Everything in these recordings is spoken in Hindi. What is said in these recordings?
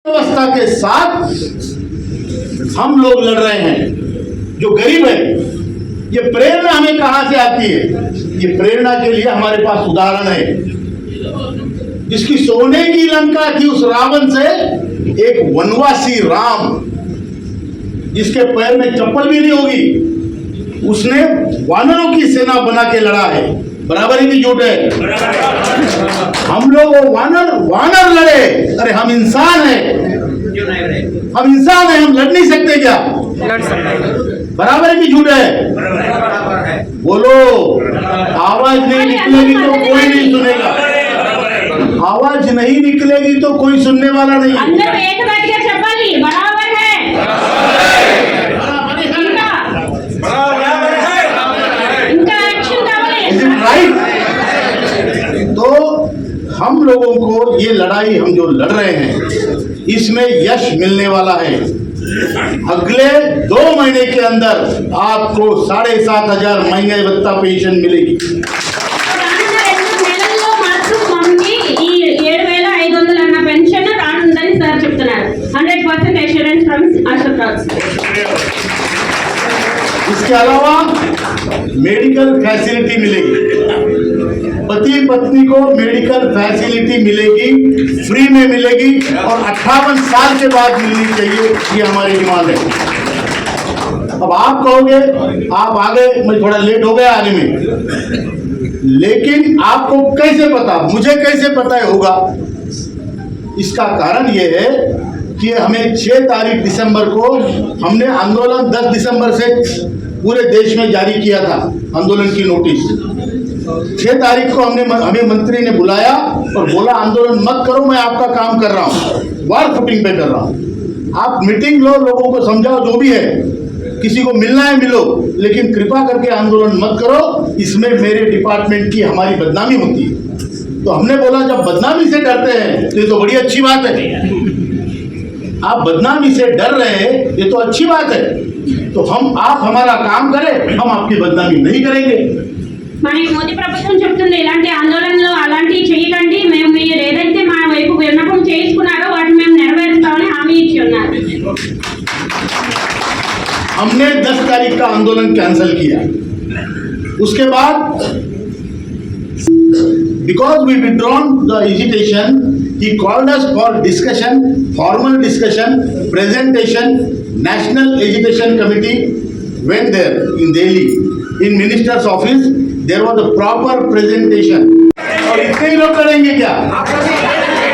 व्यवस्था के साथ हम लोग लड़ रहे हैं। जो गरीब है, ये प्रेरणा हमें कहां से आती है? ये प्रेरणा के लिए हमारे पास उदाहरण है। जिसकी सोने की लंका थी, उस रावण से एक वनवासी राम, जिसके पैर में चप्पल भी नहीं होगी, उसने वानरों की सेना बना के लड़ा है। बराबर ही झूठ है? हम लोग वानर लड़े। अरे हम इंसान हैं, हम इंसान हैं, हम लड़ नहीं सकते क्या? लड़ सकते। बराबर है कि झूठ है? बोलो। आवाज नहीं निकलेगी तो कोई नहीं सुनेगा। आवाज नहीं निकलेगी तो कोई सुनने वाला नहीं। अंदर एक बैठ के चप्पली बराबर है। इनका एक्शन राइट। तो हम लोगों को ये लड़ाई हम जो लड़ रहे हैं, इसमें यश मिलने वाला है। अगले 2 महीने के अंदर आपको 7,500 महंगाई भत्ता पेंशन मिलेगी। इसके अलावा मेडिकल फैसिलिटी मिलेगी। पति पत्नी को मेडिकल फैसिलिटी मिलेगी, फ्री में मिलेगी, और 58 साल के बाद मिलनी चाहिए। ये हमारी डिमांड है। अब आप कहोगे आप आगे, मैं थोड़ा लेट हो गया आने में, लेकिन आपको कैसे पता, मुझे कैसे पता होगा? इसका कारण ये है कि हमें 6 तारीख दिसंबर को हमने आंदोलन 10 दिसंबर से पूरे देश में जारी किया था, आंदोलन की नोटिस। 6 तारीख को हमें मंत्री ने बुलाया और बोला आंदोलन मत करो, मैं आपका काम कर रहा हूँ, वार फुटिंग पे कर रहा हूँ। आप मीटिंग लो, लोगों को समझाओ, जो भी है, किसी को मिलना है मिलो, लेकिन कृपा करके आंदोलन मत करो, इसमें मेरे डिपार्टमेंट की हमारी बदनामी होती है। तो हमने बोला जब बदनामी से डरते हैं तो ये तो बड़ी अच्छी बात है। आप बदनामी से डर रहे हैं, ये तो अच्छी बात है। तो आप हमारा काम करें, हम आपकी बदनामी नहीं करेंगे। మరి మోదీ ప్రభుత్వం చెప్తుంది ఇలాంటి ఆందోళనలు అలాంటివి చేయకండి, మేము మీరు ఏదైతే మా వైపు విన్నపం చేసుకున్నారో వాటిని మేము నెరవేరుస్తామని హామీ ఇచ్చి ఉన్నారు। हमने 10 तारीख का आंदोलन कैंसिल किया। उसके बाद because we withdrawn the agitation, he called us for discussion, formal discussion, presentation. National Agitation Committee went there in Delhi, in minister's office. There was a proper presentation. और इतने ही लोग करेंगे क्या?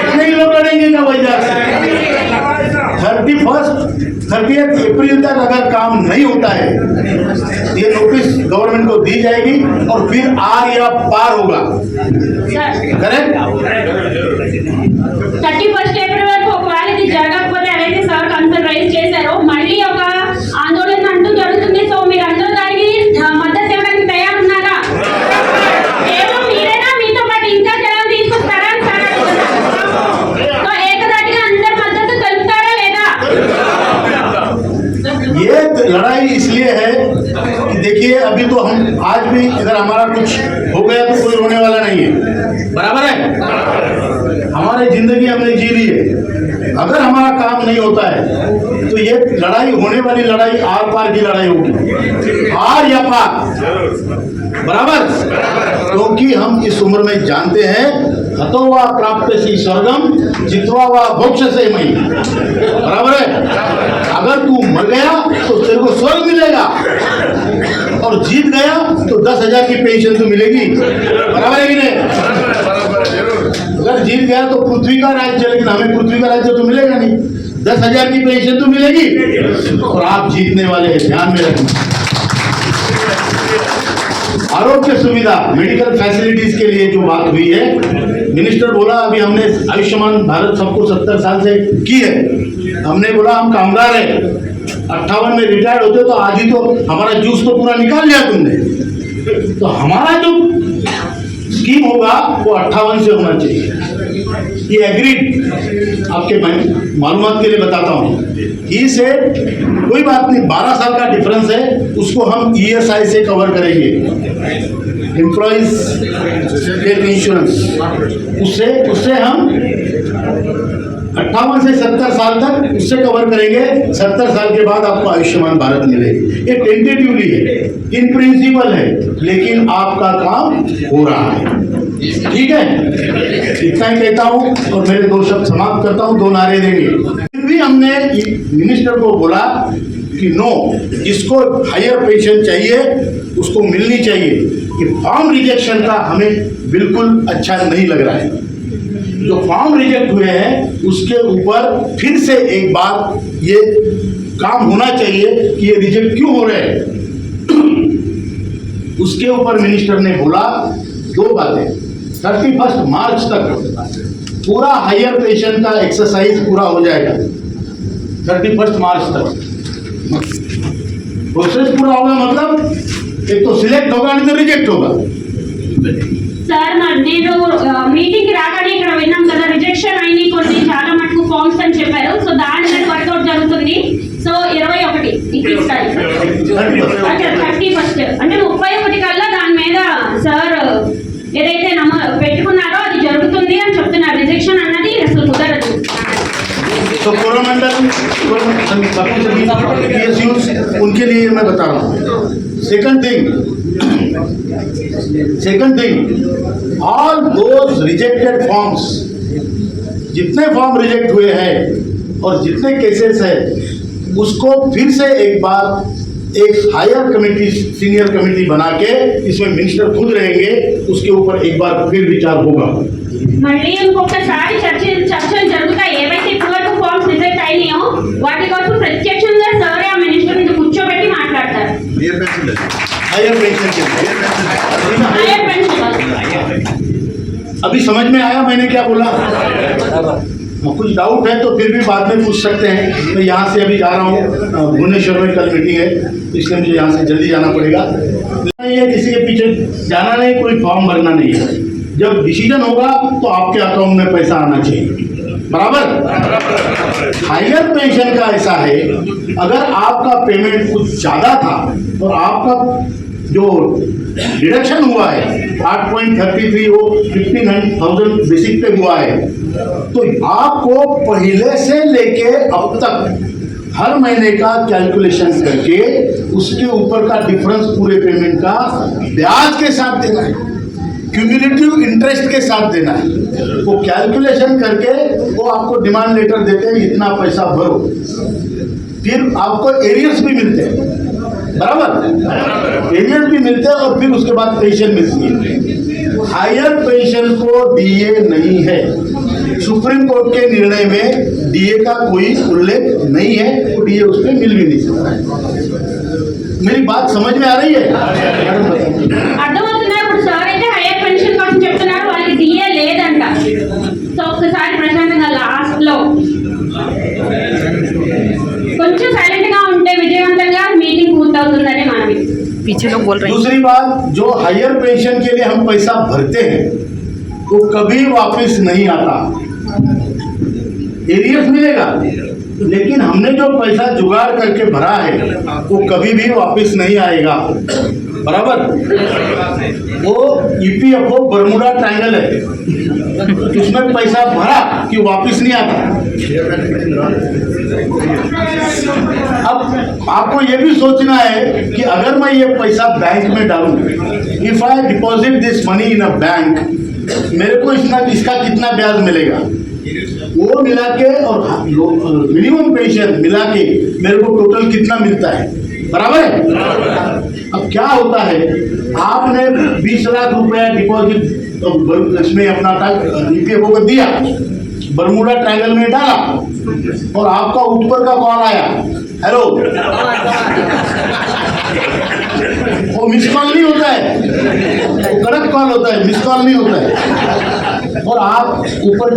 इतने ही लोग करेंगे क्या वजह से? 30 अप्रैल तक अगर काम नहीं होता है, ये नोटिस गवर्नमेंट को दी जाएगी और फिर आर या पार होगा। करेक्ट? 31 ఏప్రిల్ వరకు ఒకవేళ ఇది జరగకపోతే ఏదైతే సార్ కన్సర్న్ రైజ్ చేశారో మళ్ళీ ఒక ఆందోళన అంటూ జరుగుతుంది। సో మీరు అందరూ దానికి మద్దతు ఇవ్వడానికి తయారున్నారా? కేవలం మీరేనా, మీతో పాటు ఇంకా జనం తీసుకొస్తారా అని సార్ అడుగుతున్నారు। సో ఏకదాటిగా అందరి మద్దతు తెలుపుతారా లేదా? ये लड़ाई इसलिए है कि देखिए, अभी तो हम आज भी अगर हमारा कुछ हो गया तो कोई रोने वाला नहीं है। बराबर है? हमारी जिंदगी हमने जी ली है। अगर हमारा काम नहीं होता है तो ये लड़ाई होने वाली लड़ाई आर पार की लड़ाई होगी, आर या पार। बराबर? क्योंकि हम इस उम्र में जानते हैं हतो वा प्राप्त सी स्वर्गम जित्वा वा मोक्ष से मई। बराबर है? अगर तू मर गया तो तेरे को स्वर्ग मिलेगा, और जीत गया तो 10,000 की पेंशन तो मिलेगी। बराबर है कि नहीं? अगर जीत गया तो पृथ्वी का राज्य, लेकिन हमें पृथ्वी का राज्य तो मिलेगा नहीं। 10,000 की पेंशन तो मिलेगी, और आप जीतने वाले हैं, ध्यान में रखना। आरोग्य सुविधा, मेडिकल फैसिलिटीज के लिए जो बात हुई है, मिनिस्टर बोला अभी हमने आयुष्मान भारत सबको 70 साल से की है। हमने बोला हम कामगार है, 58 में रिटायर्ड होते तो आज ही तो हमारा जूस तो पूरा निकाल लिया तुमने। तो हमारा जो स्कीम होगा वो 58 से होना चाहिए। ये एग्रीड, आपके मालूमात के लिए बताता हूँ। ही से कोई बात नहीं, 12 साल का डिफरेंस है, उसको हम ESI से कवर करेंगे, एम्प्लॉइज स्टेट इंश्योरेंस। उससे हम 58 से 70 साल तक उससे कवर करेंगे। 70 साल के बाद आपको आयुष्मान भारत मिलेगी। ये टेंटेटिवली है, इन प्रिंसिपल है, लेकिन आपका काम हो रहा है। ठीक है, इतना ही कहता हूँ और मेरे दो शब्द समाप्त करता हूँ। 2 नारे देंगे। फिर भी हमने मिनिस्टर को बोला कि नो, इसको हायर पेंशन चाहिए, उसको मिलनी चाहिए। कि फॉर्म रिजेक्शन का हमें बिल्कुल अच्छा नहीं लग रहा है। जो फॉर्म रिजेक्ट हुए हैं उसके ऊपर फिर से एक बार ये काम होना चाहिए कि ये रिजेक्ट क्यों हो रहे हैं। उसके ऊपर मिनिस्टर ने बोला 2 बातें। 31 मार्च तक पूरा हायर पेंशन का एक्सरसाइज पूरा हो जाएगा। 31 मार्च तक प्रोसेस पूरा होगा, मतलब एक तो सिलेक्ट होगा नहीं तो रिजेक्ट होगा। సార్ నేను మీటింగ్ రాగానే ఇక్కడ విన్నాం కదా, రిజెక్షన్ అయినాయి కొన్ని చాలా మటుకు ఫార్మ్స్ అని చెప్పారు. సో దాని మీద వర్కౌట్ జరుగుతుంది. సో 21 ఇస్తారు 31 అంటే 31 కల్లా దాని మీద సార్ ఏదైతే పెట్టుకున్నారో అది జరుగుతుంది అని చెప్తున్నారు. రిజెక్షన్ అన్నది అసలు కుదరదు. तो कोरोमंडल PSUs उनके लिए मैं बता रहा हूँ। Second thing, all those rejected forms, जितने फॉर्म रिजेक्ट हुए हैं और जितने केसेस हैं, उसको फिर से एक बार एक हायर कमेटी, सीनियर कमेटी बना के, इसमें मिनिस्टर खुद रहेंगे, उसके ऊपर एक बार फिर विचार होगा। మళ్ళీ ఇంకొకసారి చర్చలు జరుగుతాయి. ఏవైతే ఇప్పటివరకు ఫార్మ్స్ రిజెక్ట్ అయినాయో వాటి కోసం ప్రత్యక్షంగా సరే ఆ మినిస్టర్ మీద కూర్చోబెట్టి మాట్లాడతారు. हायर पेंशन के हायर पेंशन अभी समझ में आया मैंने क्या बोला? कुछ डाउट है तो फिर भी बाद में पूछ सकते हैं। मैं यहाँ से अभी जा रहा हूँ, भुवनेश्वर में कल मीटिंग है, इसलिए मुझे यहाँ से जल्दी जाना पड़ेगा। ये किसी के पीछे जाना नहीं, कोई फॉर्म भरना नहीं है। जब डिसीजन होगा तो आपके अकाउंट में पैसा आना चाहिए, बराबर। हायर पेंशन का ऐसा है, अगर आपका पेमेंट कुछ ज़्यादा था और आपका जो डिडक्शन हुआ है 8.33 वो 15,000 बेसिक पे हुआ है, तो आपको पहले से लेके अब तक हर महीने का कैलकुलेशन करके उसके ऊपर का डिफरेंस पूरे पेमेंट का ब्याज के साथ देना है, क्यूमुलेटिव इंटरेस्ट के साथ देना है। वो कैलकुलेशन करके वो आपको डिमांड लेटर देते हैं, इतना पैसा भरो, फिर आपको एरियर्स भी मिलते हैं, बराबर। एरियर्स भी मिलते हैं और फिर उसके बाद पेंशन मिलती है। हायर पेंशन को डीए नहीं है, सुप्रीम कोर्ट के निर्णय में डीए का कोई उल्लेख नहीं है, तो डीए उसमें मिल भी नहीं सकता। मेरी बात समझ में आ रही है? అర్థమవుతుందా? ఇప్పుడు సార్ అయితే హైయర్ పెన్షన్ కోసం చెప్తున్నారు, వాళ్ళకి డిఏ లేదంట. సో ఒక్కసారి ప్రశాంతంగా లాస్ట్ లో కొంచెం సైలెంట్ గా ఉంటే విజయవంతంగా మీటింగ్ పూర్తవుతుందని మనవి. पीछे लोग बोल रहे हैं। दूसरी बात, जो हायर पेंशन के लिए हम पैसा भरते हैं वो कभी वापस नहीं आता, एरियर्स मिलेगा, लेकिन हमने जो पैसा जुगाड़ करके भरा है वो कभी भी वापस नहीं आएगा, बराबर। वो ईपीएफओ बरमुडा ट्रायंगल है, उसमें पैसा भरा कि वापस नहीं आता। अब आपको ये भी सोचना है कि अगर मैं ये पैसा बैंक में डालूं, if I deposit this money in a bank, मेरे को इसका कितना ब्याज मिलेगा, वो मिला के और मिनिमम पेंशन मिला के मेरे को टोटल कितना मिलता है, बराबर है। अब क्या होता है, आपने 20 लाख रुपया डिपॉजिट इसमें अपना ईपीएफओ को दिया, बरमुडा ट्रायंगल में डाला और आपका ऊपर का कॉल आया, हेलो, वो मिस कॉल नहीं होता है, वो कड़क कॉल होता है, मिस कॉल नहीं होता है। और आप ऊपर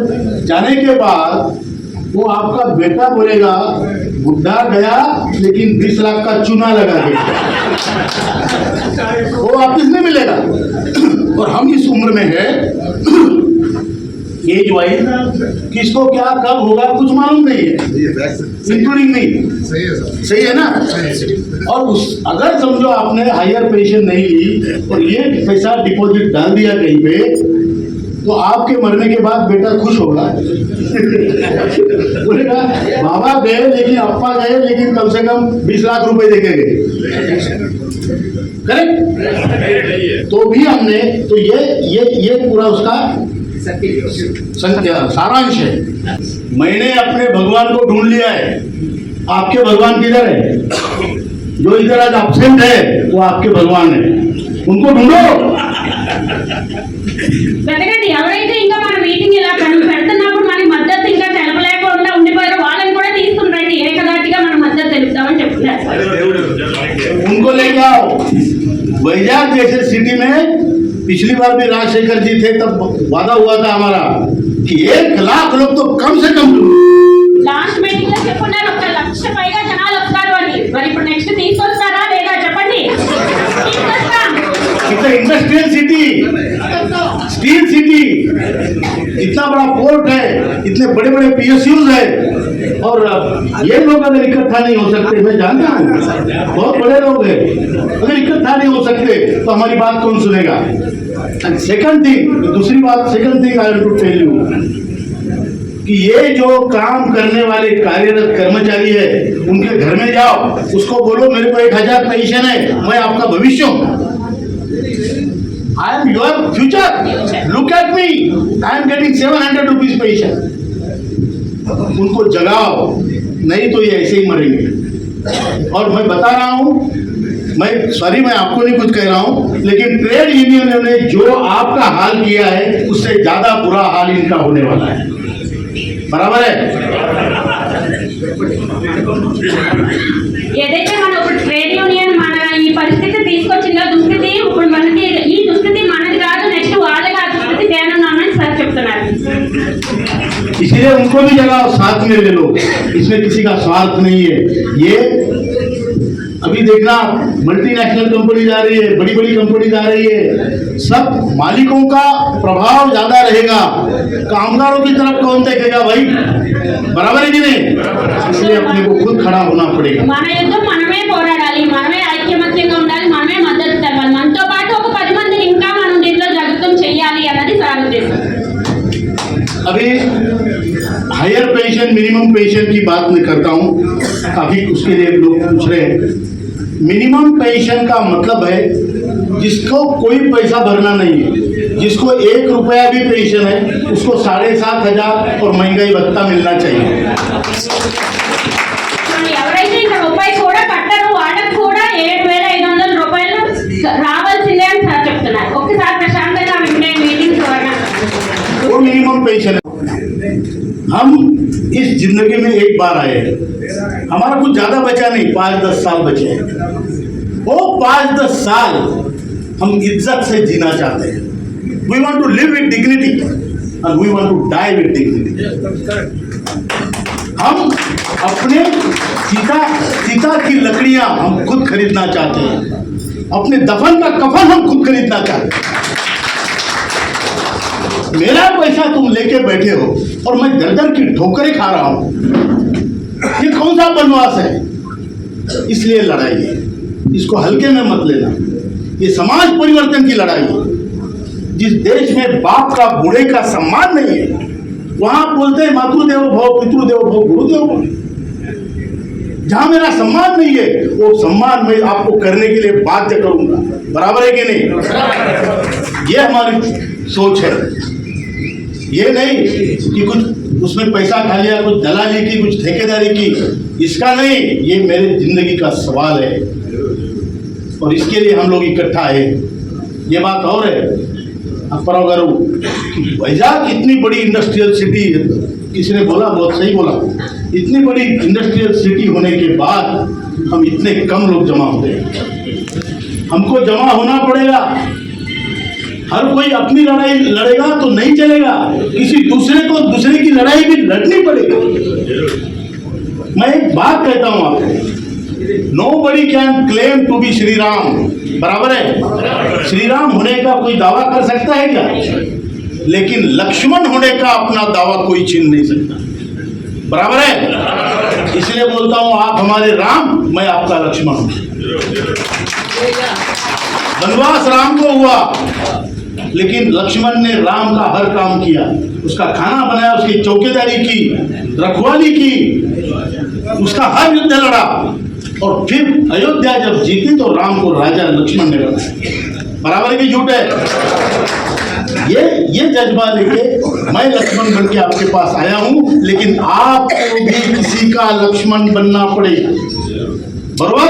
जाने के बाद वो आपका बेटा बोलेगा बुढ़ा गया लेकिन 20 लाख का चूना लगा दिया, वो वापिस नहीं मिलेगा। और हम इस उम्र में है एज वाइज, किसको क्या कब होगा कुछ मालूम नहीं है, इंक्लूडिंग नहीं, सही है ना। और अगर समझो आपने हायर पेंशन नहीं ली और ये पैसा डिपॉजिट डाल दिया कहीं पे, तो आपके मरने के बाद बेटा खुश होगा। बोलेगा बाबा गए लेकिन अप्पा गए लेकिन कम से कम 20 लाख रुपए देके गए। करेक्ट? तो भी हमने तो ये पूरा उसका सारांश है। मैंने अपने भगवान को ढूंढ लिया है। आपके भगवान किधर है? जो इधर आज एब्सेंट है वो आपके भगवान है, उनको ढूंढो। వెతకండి ఎవరైతే ఇంకా మన మీటింగ్ ఇలా పెడుతున్నప్పుడు మన మద్దతు ఇంకా తెలపలేకుండా ఉండిపోయారో వాళ్ళని కూడా తీసుకుని రండి, ఏకదాటిగా మన మద్దతు తెలుపుతామని చెప్తున్నారు। उनको ले जाओ। वैजाग जैसे सिटी में पिछली बार भी राजशेखर जी थे, तब वादा हुआ था हमारा कि 1 लाख लोग तो कम से कम। లాస్ట్ మీటింగ్ లో చెప్పున్నారు 1 లక్ష పైగా జనాలు వస్తారు అని, మరి ఇప్పుడు నెక్స్ట్ తీసుకొస్తారా లేదా చెప్పండి? తీసుకొస్తాం। इतना इंडस्ट्रियल सिटी, स्टील सिटी, इतना बड़ा पोर्ट है, इतने बड़े बड़े PSUs है, और ये लोग अगर इकट्ठा नहीं हो सकते, मैं जानता हूँ बहुत बड़े लोग हैं, अगर इकट्ठा नहीं हो सकते तो हमारी बात कौन सुनेगा? सेकंड थिंग, दूसरी बात, second thing I want to tell you कि ये जो काम करने वाले कार्यरत कर्मचारी है उनके घर में जाओ, उसको बोलो मेरे को 1000 पेंशन है, मैं आपका भविष्य हूँ। I am your future. Look at me. I am getting 700 rupees pension. उनको जगाओ, नहीं तो ये ऐसे ही मरेंगे। और मैं बता रहा हूँ, मैं आपको नहीं कुछ कह रहा हूँ, लेकिन ट्रेड यूनियन ने जो आपका हाल किया है उससे ज्यादा बुरा हाल इनका होने वाला है। बराबर है? ఏదైతే మన ఇప్పుడు ట్రేడ్ యూనియన్ మన ఈ పరిస్థితి తీసుకొచ్చిందో దుస్థితి, ఇప్పుడు మనకి ఈ దుస్థితి మనది కాదు, నెక్స్ట్ వాళ్ళకి ఆ దుస్థితి తేనున్నామని సార్ చెప్తున్నారు। इसलिए उनको भी जगह साथ में ले लो, इसमें किसी का स्वार्थ नहीं है। ये अभी देखना मल्टीनेशनल कंपनी जा रही है, बड़ी बड़ी कंपनी जा रही है, सब मालिकों का प्रभाव ज्यादा रहेगा, कामगारों की तरफ कौन देखेगा भाई? बराबर है कि नहीं? इसलिए अपने को खुद खड़ा होना पड़ेगा। మన యుద్ధం మనమే పోరాడాలి, మనమే ఐక్యమత్యంగా ఉండాలి, మనమే మద్దతు తెలపాలి, మనతో పాటు ఒక 10 మందిని ఇంకా మనం దీంట్లో జాగృతం చేయాలి అన్నది సార్ ఉద్దేశం। अभी हायर पेंशन, मिनिमम पेंशन की बात मैं करता हूँ, काफी उसके लिए लोग पूछ रहे हैं। मिनिमम पेंशन का मतलब है जिसको कोई पैसा भरना नहीं है, जिसको 1 रुपया भी पेंशन है उसको 7,500 और महंगाई भत्ता मिलना चाहिए। ఎవరైతే ఇంకా రూపాయి కూడా కట్టరు వాళ్ళకి కూడా 7,500 రూపాయలు రావాల్సిందే అని సార్ చెప్తున్నారు। ఒక్కసారి ప్రశాంతంగా వింటే మీటింగ్స్ वो मिनिमम पेंशन है। हम इस जिंदगी में एक बार आए हैं, हमारा कुछ ज्यादा बचा नहीं, 5-10 साल बचे हैं। वो 5-10 साल हम इज्जत से जीना चाहते हैं। We want to live with dignity and we want to die with dignity. हम अपने सीता की लकड़ियां हम खुद खरीदना चाहते हैं, अपने दफन का कफन हम खुद खरीदना चाहते हैं। मेरा पैसा तुम लेके बैठे हो और मैं दर की ठोकरें खा रहा हूं, ये कौन सा बनवास है? इसलिए लड़ाई है, इसको हल्के में मत लेना। ये समाज परिवर्तन की लड़ाई है। जिस देश में बाप का बूढ़े का सम्मान नहीं है, वहां बोलते हैं मातृदेव भव, पितृदेव भव, गुरुदेव भव। जहां मेरा सम्मान नहीं है वो सम्मान मैं आपको करने के लिए बाध्य करूंगा। बराबर है कि नहीं? ये हमारी सोच है। ये नहीं कि कुछ उसमें पैसा खा लिया, कुछ दलाली की, कुछ ठेकेदारी की, इसका नहीं। ये मेरे जिंदगी का सवाल है और इसके लिए हम लोग इकट्ठा है। ये बात और है अपराव गारू, वैजाग इतनी बड़ी इंडस्ट्रियल सिटी है, किसी ने बोला, बहुत सही बोला, इतनी बड़ी इंडस्ट्रियल सिटी होने के बाद हम इतने कम लोग जमा होते हैं। हमको जमा होना पड़ेगा। हर कोई अपनी लड़ाई लड़ेगा तो नहीं चलेगा, किसी दूसरे को दूसरे की लड़ाई भी लड़नी पड़ेगी। मैं एक बात कहता हूं आपको, nobody can claim to be Shri Ram. बराबर है? श्री राम होने का कोई दावा कर सकता है क्या? लेकिन लक्ष्मण होने का अपना दावा कोई छीन नहीं सकता। बराबर है? इसलिए बोलता हूं आप हमारे राम, मैं आपका लक्ष्मण हूं। वनवास राम को हुआ, लेकिन लक्ष्मण ने राम का हर काम किया, उसका खाना बनाया, उसकी चौकीदारी की, रखवाली की, उसका हर युद्ध लड़ा और फिर अयोध्या जब जीती तो राम को राजा लक्ष्मण ने बनाया। बराबर की झूठ है? ये जज्बा लेके मैं लक्ष्मण बन के आपके पास आया हूं, लेकिन आपको भी किसी का लक्ष्मण बनना पड़ेगा। बरोबर?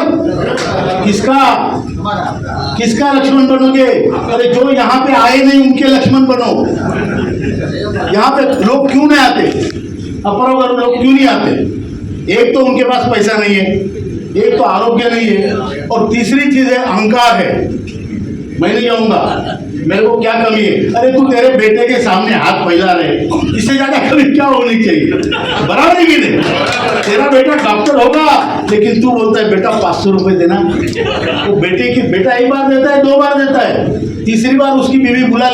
किसका लक्ष्मण बनोगे? अरे जो यहाँ पे आए नहीं उनके लक्ष्मण बनो। यहाँ पे लोग क्यों नहीं आते? अपरोगर लोग क्यों नहीं आते? एक तो उनके पास पैसा नहीं है, एक तो आरोग्य नहीं है, और तीसरी चीज है अहंकार है। मैं नहीं जाऊंगा, मेरे को क्या कमी है? अरे तू तेरे बेटे के सामने हाथ फैला रहे, इससे ज्यादा कमी क्या होनी चाहिए? बराबर है कि नहीं? तेरा बेटा डॉक्टर होगा लेकिन तू बोलता है बेटा 500 रुपए देना। वो बेटा एक बार देता है, 2 बार देता है, तीसरी बार उसकी बीवी बुला